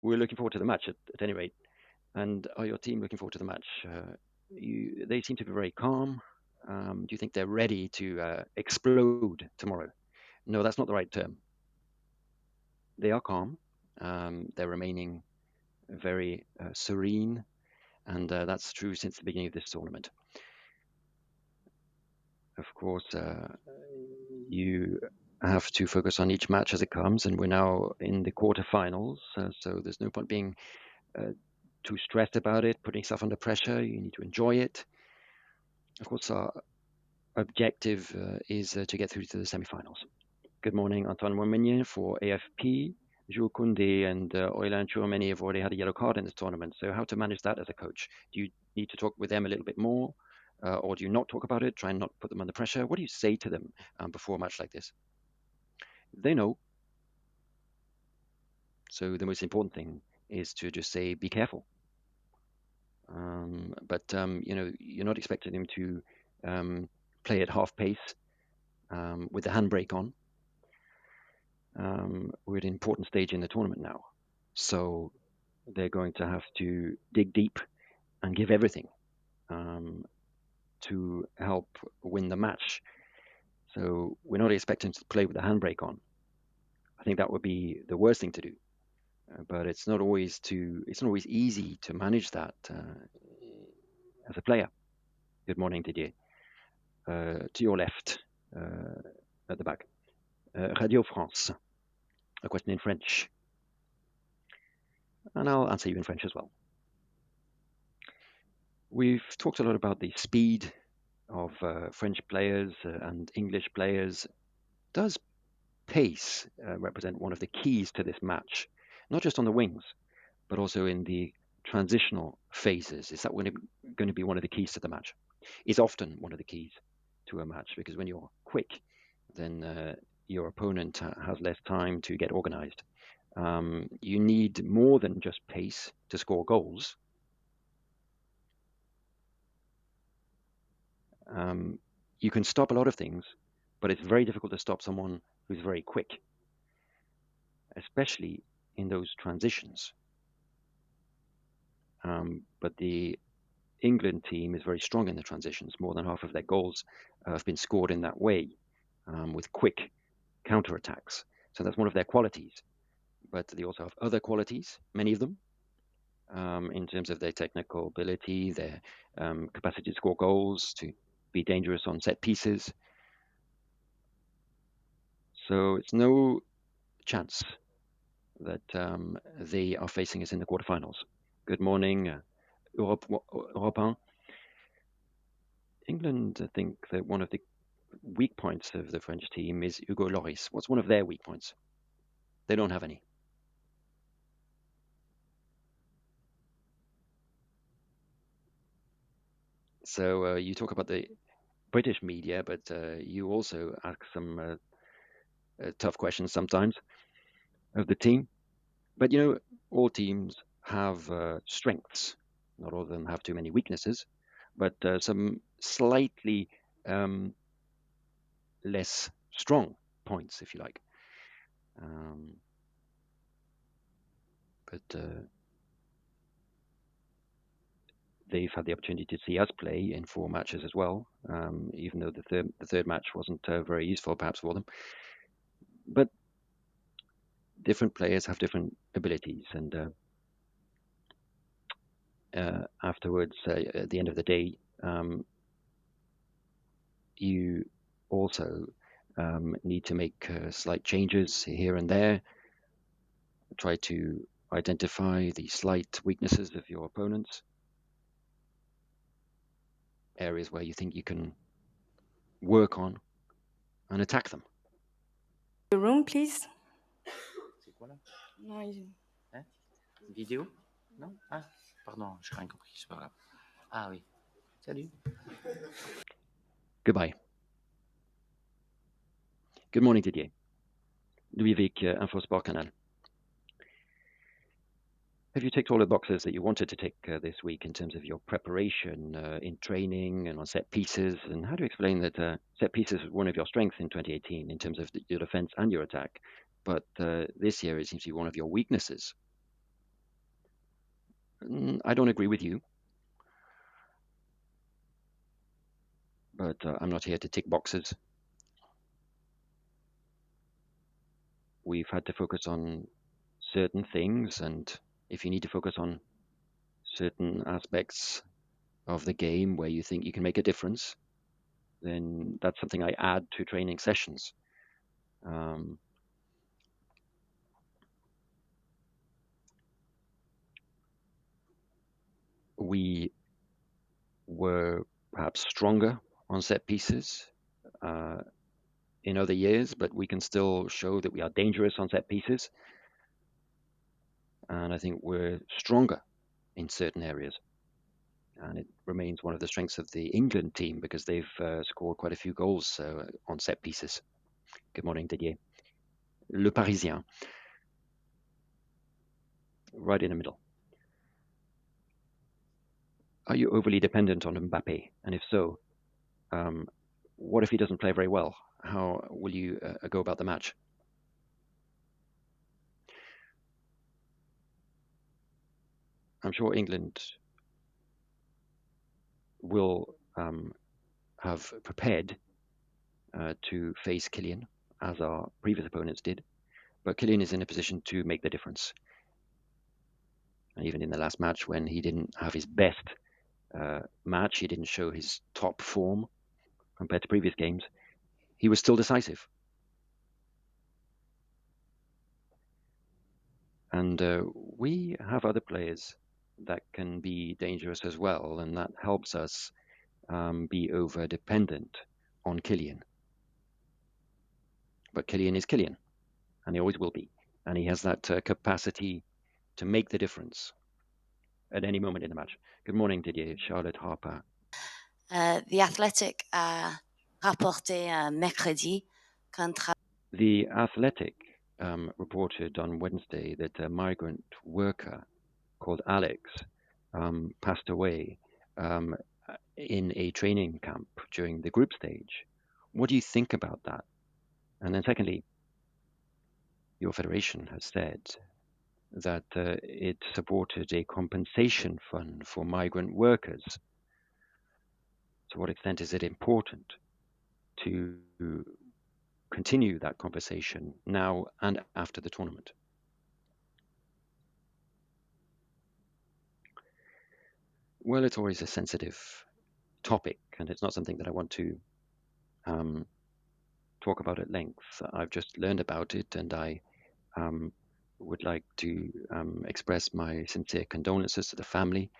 we're looking forward to the match at any rate. And are your team looking forward to the match? They seem to be very calm. Do you think they're ready to explode tomorrow? No, that's not the right term. They are calm. They're remaining very serene, and that's true since the beginning of this tournament. Of course, you have to focus on each match as it comes, and we're now in the quarterfinals, so there's no point being too stressed about it, putting yourself under pressure. You need to enjoy it. Of course, our objective is to get through to the semi-finals. Good morning, Antoine Montminier for AFP. Jules Koundé and Oylan Chouameni have already had a yellow card in this tournament, so how to manage that as a coach? Do you need to talk with them a little bit more, or do you not talk about it, try and not put them under pressure? What do you say to them before a match like this? They know. So the most important thing is to just say, be careful. But you're not expecting them to play at half pace with the handbrake on. We're at an important stage in the tournament now, so they're going to have to dig deep and give everything to help win the match. So we're not expecting to play with the handbrake on. I think that would be the worst thing to do. But it's not always easy to manage that as a player. Good morning, Didier. To your left, at the back, Radio France. A question in French, and I'll answer you in French as well. We've talked a lot about the speed of French players and English players. Does pace represent one of the keys to this match, not just on the wings, but also in the transitional phases? Is that going to be one of the keys to the match? It's often one of the keys to a match, because when you're quick, then your opponent has less time to get organized. You need more than just pace to score goals. You can stop a lot of things, but it's very difficult to stop someone who's very quick, especially in those transitions. But the England team is very strong in the transitions. More than half of their goals have been scored in that way, with quick counterattacks. So that's one of their qualities. But they also have other qualities, many of them, in terms of their technical ability, their capacity to score goals, to be dangerous on set pieces. So it's no chance that they are facing us in the quarterfinals. Good morning, Europe 1. England think that one of the weak points of the French team is Hugo Lloris. What's one of their weak points? They don't have any. So you talk about the British media, but you also ask some tough questions sometimes of the team. But all teams have strengths. Not all of them have too many weaknesses, but some slightly less strong points, if you like. But they've had the opportunity to see us play in 4 matches as well, even though the third match wasn't very useful, perhaps, for them. But different players have different abilities, and afterwards, at the end of the day, you also need to make slight changes here and there. Try to identify the slight weaknesses of your opponents, areas where you think you can work on and attack them. The room, please. C'est quoi là? Non, Hein? Vidéo? Non? Ah, pardon, je n'ai rien compris, c'est pas grave. Ah oui. Salut. Goodbye. Good morning, Didier. Louis Vic, Infosport Canal. Have you ticked all the boxes that you wanted to tick this week in terms of your preparation in training and on set pieces? And how do you explain that set pieces was one of your strengths in 2018 in terms of your defense and your attack, but this year it seems to be one of your weaknesses? I don't agree with you, but I'm not here to tick boxes. We've had to focus on certain things, and if you need to focus on certain aspects of the game where you think you can make a difference, then that's something I add to training sessions. We were perhaps stronger on set pieces in other years, but we can still show that we are dangerous on set pieces. And I think we're stronger in certain areas. And it remains one of the strengths of the England team because they've scored quite a few goals on set pieces. Good morning, Didier. Le Parisien, right in the middle. Are you overly dependent on Mbappe? And if so, what if he doesn't play very well? How will you go about the match? I'm sure England will have prepared to face Kylian, as our previous opponents did. But Kylian is in a position to make the difference. And even in the last match, when he didn't have his best match, he didn't show his top form compared to previous games, he was still decisive. And we have other players that can be dangerous as well, and that helps us be over-dependent on Kylian. But Kylian is Kylian, and he always will be. And he has that capacity to make the difference at any moment in the match. Good morning, Didier. Charlotte Harper. The Athletic rapporté mercredi contre... The Athletic reported on Wednesday that a migrant worker called Alex passed away in a training camp during the group stage. What do you think about that? And then secondly, your federation has said that it supported a compensation fund for migrant workers. To what extent is it important to continue that compensation now and after the tournament? Well, it's always a sensitive topic, and it's not something that I want to talk about at length. I've just learned about it, and I would like to express my sincere condolences to the family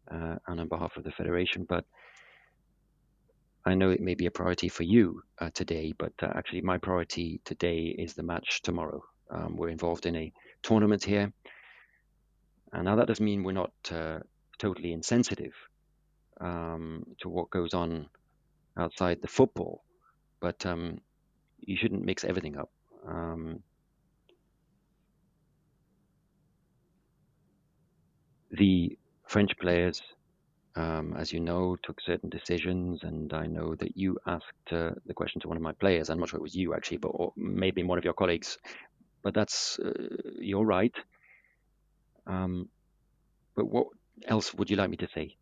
and on behalf of the federation. But I know it may be a priority for you today, but actually my priority today is the match tomorrow. We're involved in a tournament here, and now that doesn't mean we're not totally insensitive to what goes on outside the football, but you shouldn't mix everything up. The French players, as you know, took certain decisions, and I know that you asked the question to one of my players. I'm not sure it was you actually, but or maybe one of your colleagues. But that's you're right. But what else would you like me to say?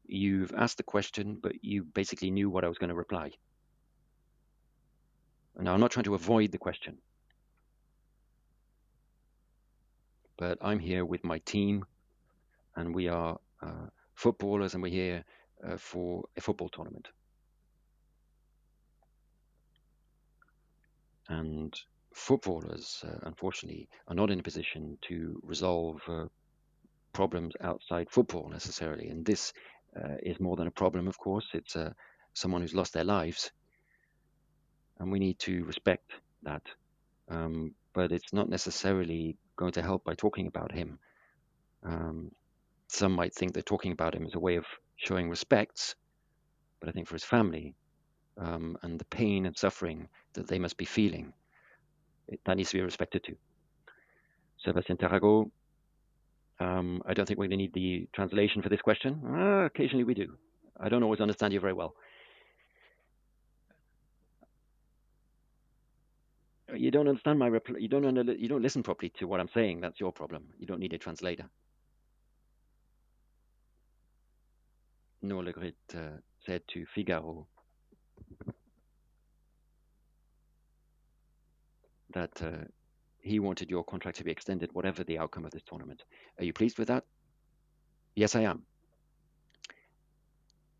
You've asked the question, but you basically knew what I was going to reply. Now, I'm not trying to avoid the question, but I'm here with my team, and we are footballers, and we're here for a football tournament. And footballers, unfortunately, are not in a position to resolve problems outside football necessarily. And this is more than a problem, of course. It's someone who's lost their lives. And we need to respect that. But it's not necessarily going to help by talking about him. Some might think that talking about him is a way of showing respect, but I think for his family and the pain and suffering that they must be feeling, that needs to be respected too. Sébastien Tarago, I don't think we're going to need the translation for this question. Occasionally we do. I don't always understand you very well. You don't understand my reply. You don't listen properly to what I'm saying. That's your problem. You don't need a translator. Noël Le Grit said to Figaro that he wanted your contract to be extended, whatever the outcome of this tournament. Are you pleased with that? Yes, I am.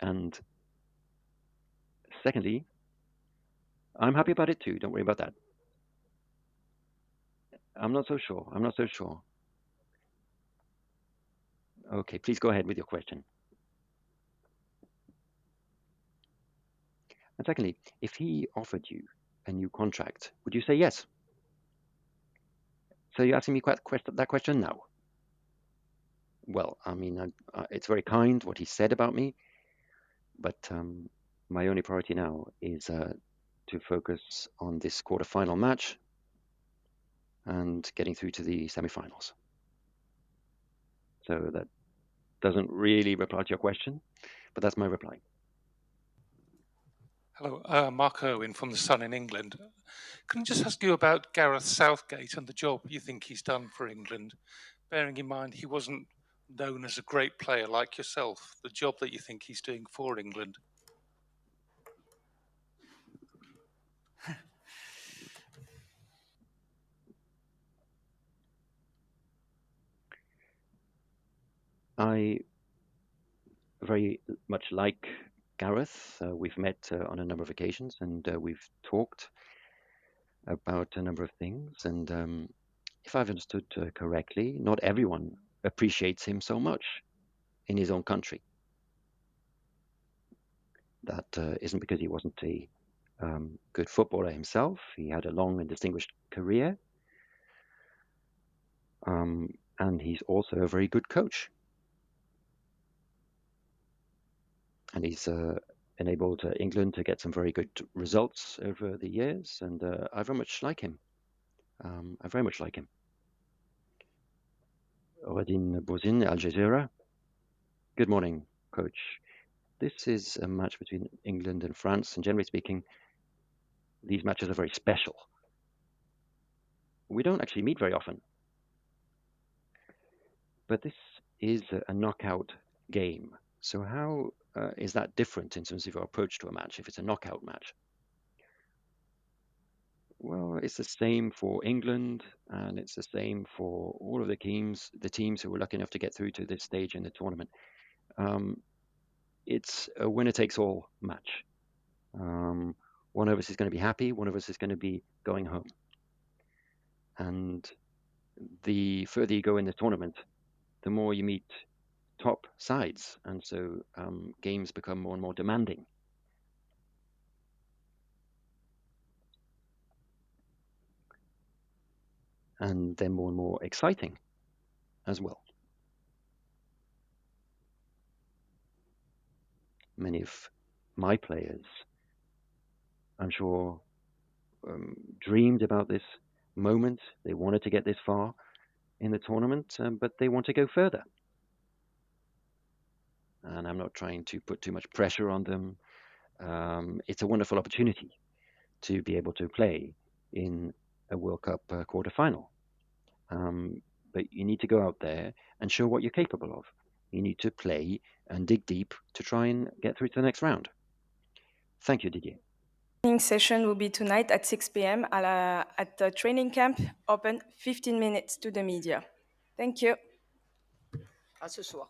And secondly, I'm happy about it too. Don't worry about that. I'm not so sure. I'm not so sure. Okay, please go ahead with your question. And secondly, if he offered you a new contract, would you say yes? So you're asking me that question now? Well, I mean, it's very kind what he said about me, but my only priority now is to focus on this quarterfinal match and getting through to the semifinals. So that doesn't really reply to your question, but that's my reply. Hello, Mark Irwin from The Sun in England. Can I just ask you about Gareth Southgate and the job you think he's done for England, bearing in mind he wasn't known as a great player like yourself, the job that you think he's doing for England? I very much like Gareth. We've met on a number of occasions, and we've talked about a number of things. And if I've understood correctly, not everyone appreciates him so much in his own country. That isn't because he wasn't a good footballer himself. He had a long and distinguished career. And he's also a very good coach. And he's enabled England to get some very good results over the years. And I very much like him. I very much like him. Radin Bozin, Al Jazeera. Good morning, coach. This is a match between England and France, and generally speaking, these matches are very special. We don't actually meet very often. But this is a knockout game. So how is that different in terms of your approach to a match if it's a knockout match? Well, it's the same for England, and it's the same for all of the teams who were lucky enough to get through to this stage in the tournament. It's a winner-takes-all match. One of us is going to be happy, one of us is going to be going home. And the further you go in the tournament, the more you meet top sides, and so games become more and more demanding. And then more and more exciting as well. Many of my players, I'm sure, dreamed about this moment. They wanted to get this far in the tournament, but they want to go further. And I'm not trying to put too much pressure on them. It's a wonderful opportunity to be able to play in a World Cup quarterfinal. But you need to go out there and show what you're capable of. You need to play and dig deep to try and get through to the next round. Thank you, Didier. Training session will be tonight at 6 p.m. at the training camp, open 15 minutes to the media. Thank you. À ce soir.